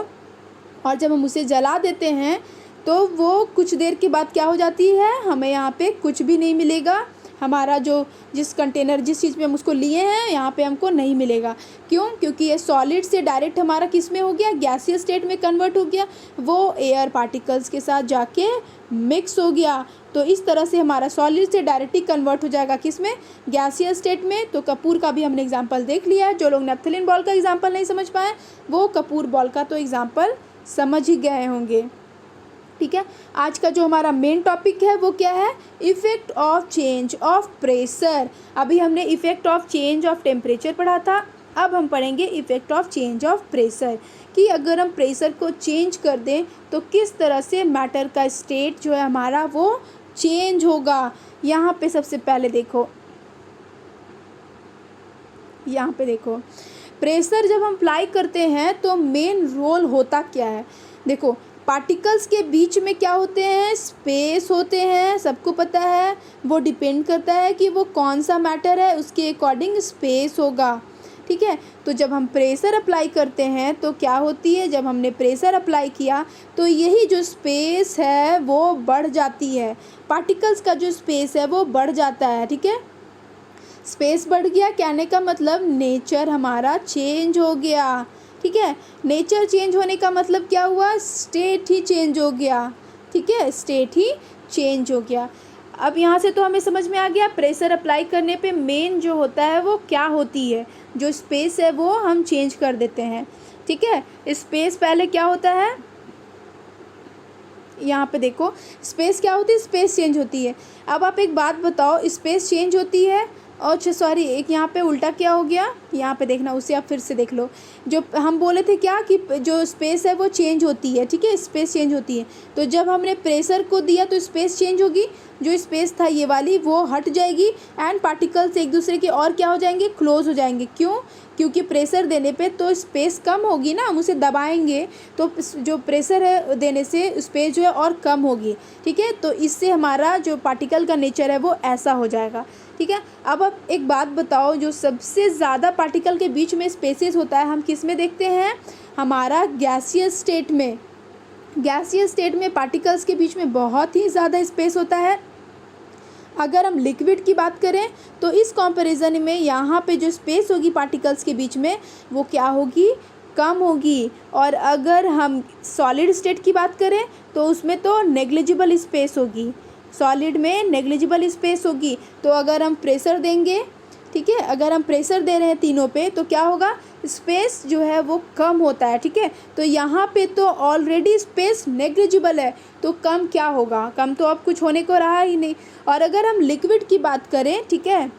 A: और जब हम उसे जला देते हैं तो वो कुछ देर के बाद क्या हो जाती है, हमें यहाँ पे कुछ भी नहीं मिलेगा, हमारा जो जिस कंटेनर जिस चीज़ में हम उसको लिए हैं यहाँ पे हमको नहीं मिलेगा। क्यों? क्योंकि ये सॉलिड से डायरेक्ट हमारा किस में हो गया, गैसियस स्टेट में कन्वर्ट हो गया, वो एयर पार्टिकल्स के साथ जाके मिक्स हो गया। तो इस तरह से हमारा सॉलिड से डायरेक्टली कन्वर्ट हो जाएगा किस में, गैसियस स्टेट में। तो कपूर का भी हमने एग्जाम्पल देख लिया है। जो लोग नेपथलीन बॉल का एग्जाम्पल नहीं समझ पाए वो कपूर बॉल का तो एग्जाम्पल समझ ही गए होंगे, ठीक है। आज का जो हमारा मेन टॉपिक है वो क्या है, effect of change of pressure. अभी हमने effect of change of temperature पढ़ा था, अब हम पढ़ेंगे effect of change of pressure, कि अगर हम प्रेशर को चेंज कर दें तो किस तरह से मैटर का स्टेट जो है हमारा वो चेंज होगा। यहाँ पे सबसे पहले देखो, यहाँ पे देखो प्रेशर जब हम अप्लाई करते हैं तो मेन रोल होता क्या है। देखो पार्टिकल्स के बीच में क्या होते हैं, स्पेस होते हैं, सबको पता है। वो डिपेंड करता है कि वो कौन सा मैटर है, उसके अकॉर्डिंग स्पेस होगा, ठीक है। तो जब हम प्रेशर अप्लाई करते हैं तो क्या होती है, जब हमने प्रेशर अप्लाई किया तो यही जो स्पेस है वो बढ़ जाती है, पार्टिकल्स का जो स्पेस है वो बढ़ जाता है, ठीक है। स्पेस बढ़ गया, कहने का मतलब नेचर हमारा चेंज हो गया, ठीक है। नेचर चेंज होने का मतलब क्या हुआ, स्टेट ही चेंज हो गया, ठीक है, स्टेट ही चेंज हो गया। अब यहाँ से तो हमें समझ में आ गया प्रेशर अप्लाई करने पे मेन जो होता है वो क्या होती है, जो स्पेस है वो हम चेंज कर देते हैं, ठीक है। स्पेस पहले क्या होता है, यहाँ पे देखो स्पेस क्या होती है, स्पेस चेंज होती है। अब आप एक बात बताओ, स्पेस चेंज होती है, अच्छा सॉरी एक यहाँ पे उल्टा क्या हो गया, यहाँ पे देखना, उसे आप फिर से देख लो। जो हम बोले थे क्या कि जो स्पेस है वो चेंज होती है, ठीक है, स्पेस चेंज होती है। तो जब हमने प्रेशर को दिया तो स्पेस चेंज होगी, जो स्पेस था ये वाली वो हट जाएगी एंड पार्टिकल्स एक दूसरे के और क्या हो जाएंगे, क्लोज हो जाएंगे। क्यों? क्योंकि प्रेशर देने पे तो स्पेस कम होगी ना, हम उसे दबाएंगे तो जो प्रेशर है देने से स्पेस जो है और कम होगी, ठीक है। तो इससे हमारा जो पार्टिकल का नेचर है वो ऐसा हो जाएगा, ठीक है। अब आप एक बात बताओ, जो सबसे ज़्यादा पार्टिकल के बीच में स्पेसेस होता है हम किस में देखते हैं, हमारा गैसियस स्टेट में। गैसियस स्टेट में पार्टिकल्स के बीच में बहुत ही ज़्यादा स्पेस होता है। अगर हम लिक्विड की बात करें तो इस कंपैरिजन में यहाँ पे जो स्पेस होगी पार्टिकल्स के बीच में वो क्या होगी, कम होगी। और अगर हम सॉलिड स्टेट की बात करें तो उसमें तो नेग्लिजिबल स्पेस होगी, सॉलिड में नेग्लिजिबल स्पेस होगी। तो अगर हम प्रेशर देंगे, ठीक है, अगर हम प्रेशर दे रहे हैं तीनों पे तो क्या होगा, स्पेस जो है वो कम होता है, ठीक है। तो यहाँ पे तो ऑलरेडी स्पेस नेग्लिजिबल है तो कम क्या होगा, कम तो अब कुछ होने को रहा ही नहीं। और अगर हम लिक्विड की बात करें, ठीक है,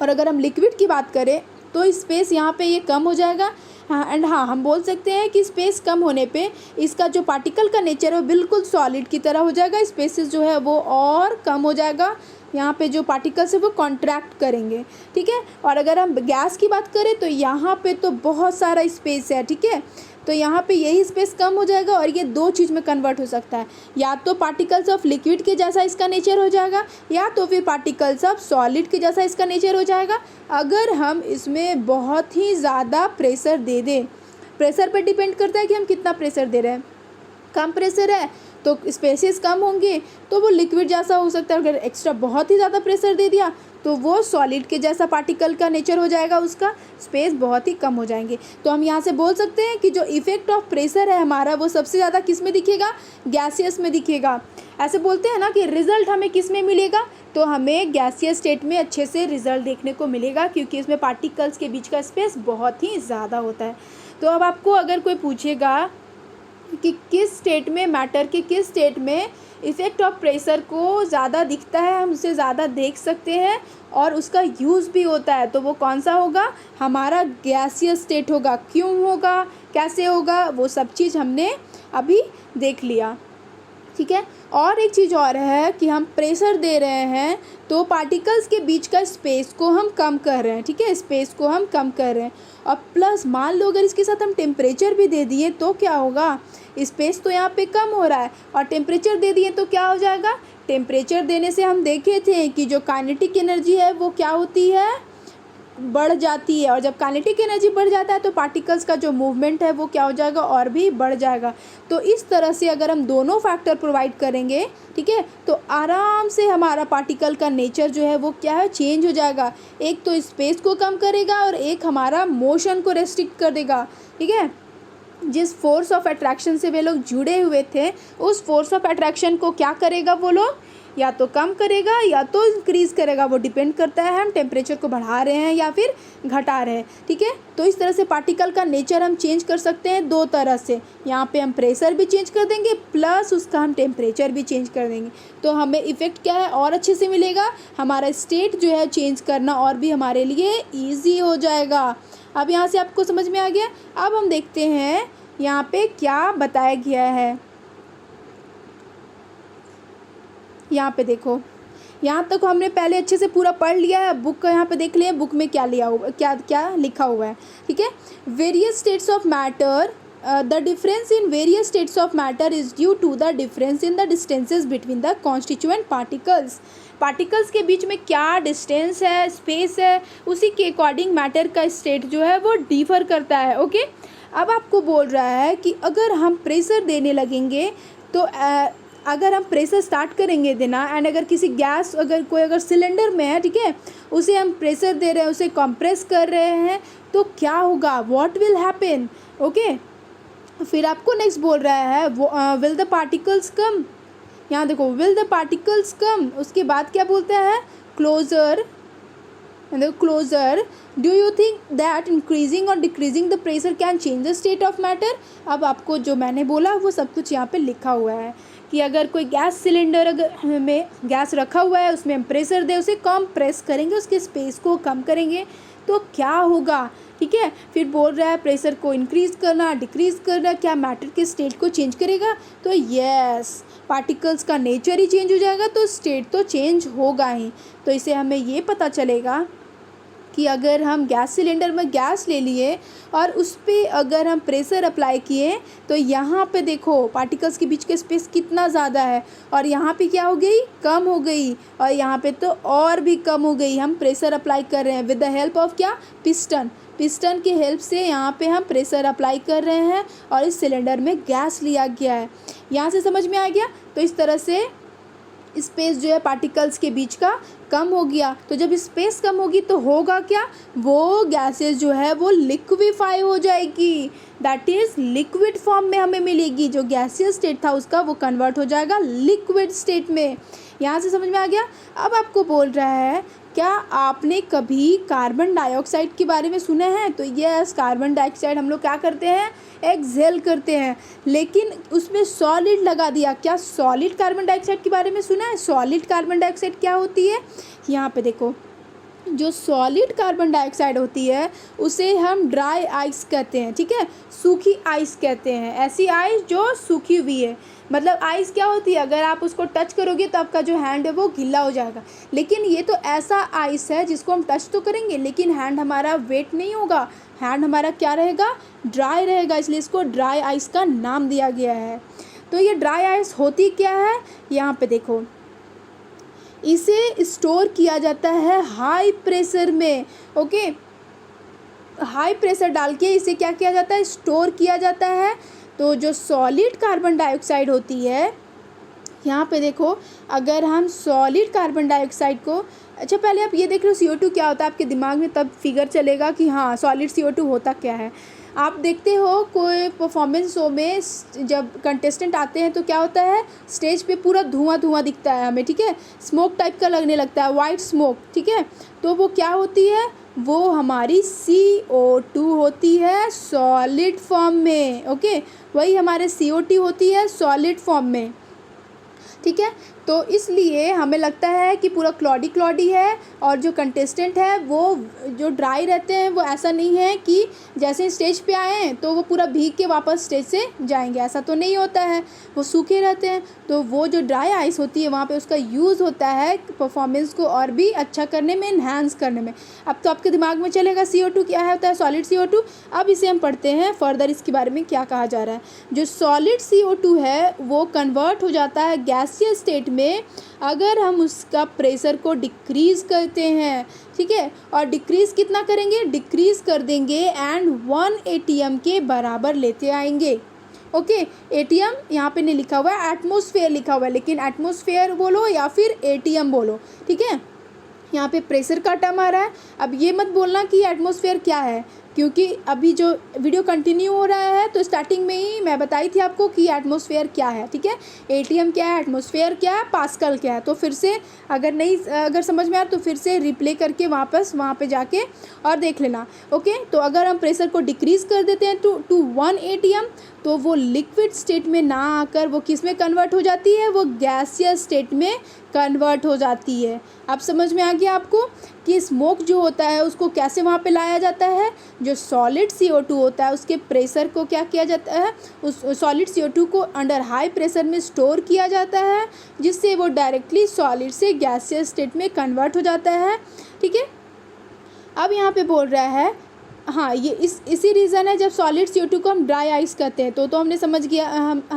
A: और अगर हम लिक्विड की बात करें तो स्पेस यहाँ पे ये कम हो जाएगा। हाँ एंड हाँ, हम बोल सकते हैं कि स्पेस कम होने पे इसका जो पार्टिकल का नेचर है वो बिल्कुल सॉलिड की तरह हो जाएगा, स्पेसेस जो है वो और कम हो जाएगा, यहाँ पे जो पार्टिकल्स है वो कॉन्ट्रैक्ट करेंगे, ठीक है। और अगर हम गैस की बात करें तो यहाँ पे तो बहुत सारा स्पेस है, ठीक है। तो यहाँ पे यही स्पेस कम हो जाएगा और ये दो चीज़ में कन्वर्ट हो सकता है, या तो पार्टिकल्स ऑफ लिक्विड के जैसा इसका नेचर हो जाएगा या तो फिर पार्टिकल्स ऑफ सॉलिड के जैसा इसका नेचर हो जाएगा। अगर हम इसमें बहुत ही ज़्यादा प्रेशर दे दें, प्रेशर पे डिपेंड करता है कि हम कितना प्रेशर दे रहे हैं। कम प्रेशर है तो स्पेसेस कम होंगे तो वो लिक्विड जैसा हो सकता है। अगर एक्स्ट्रा बहुत ही ज़्यादा प्रेशर दे दिया तो वो सॉलिड के जैसा पार्टिकल का नेचर हो जाएगा, उसका स्पेस बहुत ही कम हो जाएंगे। तो हम यहाँ से बोल सकते हैं कि जो इफेक्ट ऑफ प्रेशर है हमारा वो सबसे ज़्यादा किस में दिखेगा, गैसियस में दिखेगा। ऐसे बोलते हैं ना कि रिजल्ट हमें किस में मिलेगा, तो हमें गैसियस स्टेट में अच्छे से रिजल्ट देखने को मिलेगा, क्योंकि इसमें पार्टिकल्स के बीच का स्पेस बहुत ही ज़्यादा होता है। तो अब आपको अगर कोई पूछेगा कि किस स्टेट में, मैटर के किस स्टेट में इफ़ेक्ट ऑफ प्रेशर को ज़्यादा दिखता है, हम उसे ज़्यादा देख सकते हैं और उसका यूज़ भी होता है, तो वो कौन सा होगा, हमारा गैसियस स्टेट होगा। क्यों होगा, कैसे होगा, वो सब चीज़ हमने अभी देख लिया, ठीक है। और एक चीज़ और है कि हम प्रेशर दे रहे हैं तो पार्टिकल्स के बीच का स्पेस को हम कम कर रहे हैं, ठीक है, स्पेस को हम कम कर रहे हैं। और प्लस मान लो अगर इसके साथ हम टेम्परेचर भी दे दिए तो क्या होगा, स्पेस तो यहाँ पे कम हो रहा है और टेम्परेचर दे दिए तो क्या हो जाएगा, टेम्परेचर देने से हम देखे थे कि जो काइनेटिक एनर्जी है वो क्या होती है, बढ़ जाती है। और जब काइनेटिक एनर्जी बढ़ जाता है तो पार्टिकल्स का जो मूवमेंट है वो क्या हो जाएगा, और भी बढ़ जाएगा। तो इस तरह से अगर हम दोनों फैक्टर प्रोवाइड करेंगे, ठीक है, तो आराम से हमारा पार्टिकल का नेचर जो है वो क्या है, चेंज हो जाएगा। एक तो स्पेस को कम करेगा और एक हमारा मोशन को रेस्ट्रिक्ट कर देगा, ठीक है। जिस फोर्स ऑफ अट्रैक्शन से वे लोग जुड़े हुए थे उस फोर्स ऑफ अट्रैक्शन को क्या करेगा, वो लोग या तो कम करेगा या तो इंक्रीज़ करेगा, वो डिपेंड करता है हम टेम्परेचर को बढ़ा रहे हैं या फिर घटा रहे हैं, ठीक है। तो इस तरह से पार्टिकल का नेचर हम चेंज कर सकते हैं दो तरह से, यहाँ पे हम प्रेशर भी चेंज कर देंगे प्लस उसका हम टेम्परेचर भी चेंज कर देंगे, तो हमें इफ़ेक्ट क्या है और अच्छे से मिलेगा, हमारा स्टेट जो है चेंज करना और भी हमारे लिए ईजी हो जाएगा। अब यहाँ से आपको समझ में आ गया। अब हम देखते हैं यहाँ पे क्या बताया गया है। यहाँ पे देखो, यहाँ तक हमने पहले अच्छे से पूरा पढ़ लिया है। बुक का यहाँ पे देख लिया, बुक में क्या लिया हुआ, क्या क्या लिखा हुआ है, ठीक है। Various states of matter, the difference in various states of matter is due to the difference in the distances between the constituent particles. Particles के बीच में क्या डिस्टेंस है, स्पेस है, उसी के अकॉर्डिंग मैटर का स्टेट जो है वो डिफर करता है, ओके। अब आपको बोल रहा है कि अगर हम प्रेशर देने लगेंगे तो अगर हम प्रेशर स्टार्ट करेंगे देना एंड अगर किसी गैस, अगर कोई अगर सिलेंडर में है, ठीक है, उसे हम प्रेशर दे रहे हैं, उसे कंप्रेस कर रहे हैं, तो क्या होगा, व्हाट विल हैपन, ओके। फिर आपको नेक्स्ट बोल रहा है विल द पार्टिकल्स कम, यहाँ देखो विल द पार्टिकल्स कम, उसके बाद क्या बोलता है, closure, closure, do you think that increasing और decreasing the pressure can change the state of matter. अब आपको जो मैंने बोला वो सब कुछ यहाँ पे लिखा हुआ है कि अगर कोई गैस सिलेंडर अगर में गैस रखा हुआ है, उसमें हम प्रेशर दे, उसे कम प्रेस करेंगे, उसके स्पेस को कम करेंगे तो क्या होगा, ठीक है। फिर बोल रहा है प्रेशर को इंक्रीज़ करना, डिक्रीज़ करना, क्या मैटर के स्टेट को चेंज करेगा, तो यस, पार्टिकल्स का नेचर ही चेंज हो जाएगा तो स्टेट तो चेंज होगा ही। तो इसे हमें ये पता चलेगा कि अगर हम गैस सिलेंडर में गैस ले लिए और उस पर अगर हम प्रेशर अप्लाई किए तो यहाँ पे देखो पार्टिकल्स के बीच का स्पेस कितना ज़्यादा है और यहाँ पे क्या हो गई, कम हो गई, और यहाँ पे तो और भी कम हो गई। हम प्रेशर अप्लाई कर रहे हैं विद द हेल्प ऑफ क्या, पिस्टन, पिस्टन के हेल्प से यहाँ पे हम प्रेशर अप्लाई कर रहे हैं और इस सिलेंडर में गैस लिया गया है। यहाँ से समझ में आ गया। तो इस तरह से स्पेस जो है पार्टिकल्स के बीच का कम हो गया। तो जब स्पेस कम होगी तो होगा क्या, वो गैसेस जो है वो लिक्विफाई हो जाएगी, दैट इज़ लिक्विड फॉर्म में हमें मिलेगी। जो गैसियस स्टेट था उसका वो कन्वर्ट हो जाएगा लिक्विड स्टेट में। यहाँ से समझ में आ गया। अब आपको बोल रहा है क्या आपने कभी कार्बन डाइऑक्साइड के बारे में सुना है, तो यस, कार्बन डाइऑक्साइड हम लोग क्या करते हैं, एक्सहेल करते हैं, लेकिन उसमें सॉलिड लगा दिया। क्या सॉलिड कार्बन डाइऑक्साइड के बारे में सुना है, सॉलिड कार्बन डाइऑक्साइड क्या होती है, यहाँ पे देखो, जो सॉलिड कार्बन डाइऑक्साइड होती है उसे हम ड्राई आइस कहते हैं, ठीक है, सूखी आइस कहते हैं, ऐसी आइस जो सूखी हुई है। मतलब आइस क्या होती है, अगर आप उसको टच करोगे तो आपका जो हैंड है वो गीला हो जाएगा, लेकिन ये तो ऐसा आइस है जिसको हम टच तो करेंगे लेकिन हैंड हमारा वेट नहीं होगा, हैंड हमारा क्या रहेगा, ड्राई रहेगा, इसलिए इसको ड्राई आइस का नाम दिया गया है। तो ये ड्राई आइस होती क्या है, यहाँ पे देखो, इसे स्टोर किया जाता है हाई प्रेशर में, ओके, हाई प्रेशर डाल के इसे क्या किया जाता है, स्टोर किया जाता है। तो जो सॉलिड कार्बन डाइऑक्साइड होती है यहाँ पे देखो, अगर हम सॉलिड कार्बन डाइऑक्साइड को, अच्छा पहले आप ये देख लो CO2 क्या होता है आपके दिमाग में, तब फिगर चलेगा कि हाँ सॉलिड CO2 होता क्या है। आप देखते हो कोई परफॉर्मेंस शो में जब कंटेस्टेंट आते हैं तो क्या होता है, स्टेज पे पूरा धुआं धुआं दिखता है हमें, ठीक है, स्मोक टाइप का लगने लगता है, वाइट स्मोक, ठीक है। तो वो क्या होती है, वो हमारी CO2 होती है सॉलिड फॉर्म में, ओके, वही हमारे CO2 होती है सॉलिड फॉर्म में, ठीक है। तो इसलिए हमें लगता है कि पूरा क्लॉडी क्लॉडी है, और जो कंटेस्टेंट है वो जो ड्राई रहते हैं, वो ऐसा नहीं है कि जैसे स्टेज पे आए हैं तो वो पूरा भीग के वापस स्टेज से जाएंगे, ऐसा तो नहीं होता है, वो सूखे रहते हैं। तो वो जो ड्राई आइस होती है वहाँ पे उसका यूज़ होता है परफॉर्मेंस को और भी अच्छा करने में, इन्हांस करने में। अब तो आपके दिमाग में चलेगा CO2 क्या होता है, सॉलिड CO2। अब इसे हम पढ़ते हैं फर्दर, इसके बारे में क्या कहा जा रहा है। जो सॉलिड CO2 है वो कन्वर्ट हो जाता है गैसियस स्टेट में अगर हम उसका प्रेशर को डिक्रीज़ करते हैं, ठीक है। और डिक्रीज़ कितना करेंगे, डिक्रीज़ कर देंगे एंड 1 ATM के बराबर लेते आएंगे, ओके। ATM यहाँ पे नहीं लिखा हुआ है, एटमॉस्फेयर लिखा हुआ है, लेकिन एटमॉस्फेयर बोलो या फिर ATM बोलो, ठीक है। यहाँ पे प्रेशर का टर्म आ रहा है। अब ये मत बोलना कि एटमॉस्फेयर क्या है, क्योंकि अभी जो वीडियो कंटिन्यू हो रहा है तो स्टार्टिंग में ही मैं बताई थी आपको कि एटमॉस्फेयर क्या है, ठीक है। ATM क्या है, एटमॉस्फेयर क्या है, पास्कल क्या है। तो फिर से अगर समझ में आया तो फिर से रिप्ले करके वापस वहाँ पे जाके और देख लेना, ओके। तो अगर हम प्रेशर को डिक्रीज़ कर देते हैं टू 1 ATM, तो वो लिक्विड स्टेट में ना आकर वो किस में कन्वर्ट हो जाती है, वो गैसियस स्टेट में कन्वर्ट हो जाती है। अब समझ में आ गया आपको कि स्मोक जो होता है उसको कैसे वहाँ पे लाया जाता है। जो सॉलिड CO2 होता है उसके प्रेशर को क्या किया जाता है, उस सॉलिड CO2 को अंडर हाई प्रेशर में स्टोर किया जाता है, जिससे वो डायरेक्टली सॉलिड से गैसियस स्टेट में कन्वर्ट हो जाता है, ठीक है। अब यहाँ पे बोल रहा है, हाँ ये इसी रीज़न है जब सॉलिड CO2 को हम ड्राई आइस कहते हैं। तो हम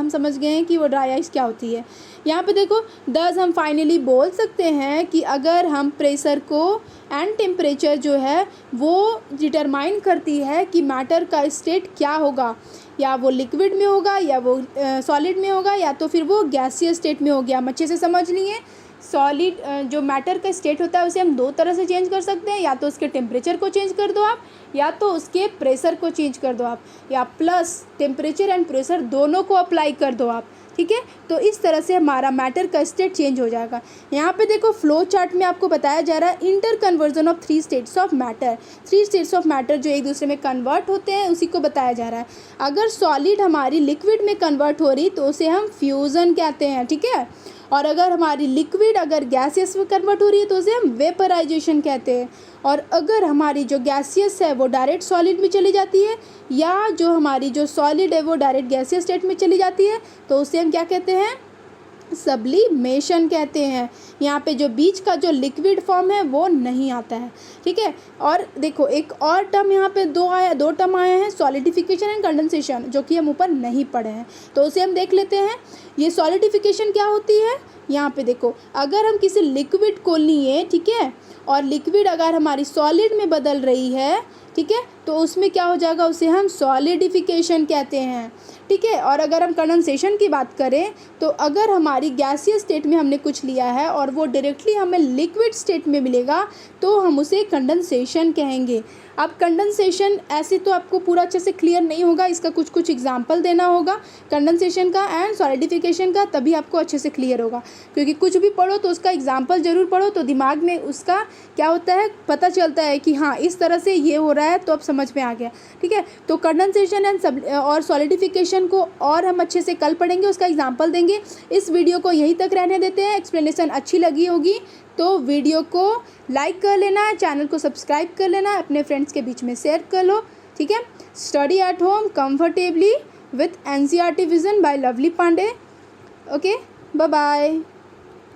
A: समझ गए हैं कि वो ड्राई आइस क्या होती है। यहाँ पे देखो, दस हम फाइनली बोल सकते हैं कि अगर हम प्रेशर को एंड टेम्परेचर जो है वो डिटरमाइन करती है कि मैटर का स्टेट क्या होगा, या वो लिक्विड में होगा, या वो सॉलिड में होगा, या तो फिर वो गैसियस स्टेट में हो गया। हम अच्छे से समझ लिए, सॉलिड जो मैटर का स्टेट होता है उसे हम दो तरह से चेंज कर सकते हैं, या तो उसके टेम्परेचर को चेंज कर दो आप, या तो उसके प्रेशर को चेंज कर दो आप, या प्लस टेम्परेचर एंड प्रेशर दोनों को अप्लाई कर दो आप, ठीक है। तो इस तरह से हमारा मैटर का स्टेट चेंज हो जाएगा। यहाँ पे देखो फ्लो चार्ट में आपको बताया जा रहा है inter conversion of 3 states of matter. 3 states of matter जो एक दूसरे में कन्वर्ट होते हैं उसी को बताया जा रहा है। अगर सॉलिड हमारी लिक्विड में कन्वर्ट हो रही तो उसे हम फ्यूज़न कहते हैं, ठीक है। और अगर हमारी लिक्विड अगर गैसियस में कन्वर्ट हो रही है तो उसे हम वेपराइजेशन कहते हैं। और अगर हमारी जो गैसियस है वो डायरेक्ट सॉलिड में चली जाती है, या जो हमारी जो सॉलिड है वो डायरेक्ट गैसियस स्टेट में चली जाती है, तो उसे हम क्या कहते हैं, सब्लिमेशन कहते हैं। यहाँ पे जो बीच का जो लिक्विड फॉर्म है वो नहीं आता है, ठीक है। और देखो एक और टर्म यहाँ पे दो टर्म आए हैं, सॉलिडिफिकेशन एंड कंडेंसेशन, जो कि हम ऊपर नहीं पढ़े हैं, तो उसे हम देख लेते हैं। ये सॉलिडिफिकेशन क्या होती है, यहाँ पे देखो, अगर हम किसी लिक्विड को लिए, ठीक है, और लिक्विड अगर हमारी सॉलिड में बदल रही है, ठीक है, तो उसमें क्या हो जाएगा, उसे हम सॉलिडिफिकेशन कहते हैं, ठीक है। और अगर हम कंडेंसेशन की बात करें तो अगर हमारी गैसियस स्टेट में हमने कुछ लिया है और वो डायरेक्टली हमें लिक्विड स्टेट में मिलेगा तो हम उसे कंडेंसेशन कहेंगे। अब कंडेंसेशन ऐसे तो आपको पूरा अच्छे से क्लियर नहीं होगा, इसका कुछ एग्जांपल देना होगा कंडेंसेशन का एंड सॉलिडिफिकेशन का, तभी आपको अच्छे से क्लियर होगा। क्योंकि कुछ भी पढ़ो तो उसका एग्जांपल ज़रूर पढ़ो, तो दिमाग में उसका क्या होता है, पता चलता है कि हाँ इस तरह से ये हो रहा है, तो अब समझ में आ गया, ठीक है। तो कंडेंसेशन एंड और सॉलिडिफिकेशन को और हम अच्छे से कल पढ़ेंगे, उसका एग्जाम्पल देंगे। इस वीडियो को यहीं तक रहने देते हैं। एक्सप्लेनेशन अच्छी लगी होगी तो वीडियो को लाइक कर लेना, चैनल को सब्सक्राइब कर लेना, अपने फ्रेंड्स के बीच में शेयर कर लो, ठीक है। Study at home comfortably with NCERT vision by Lovely Pandey. Okay, bye bye.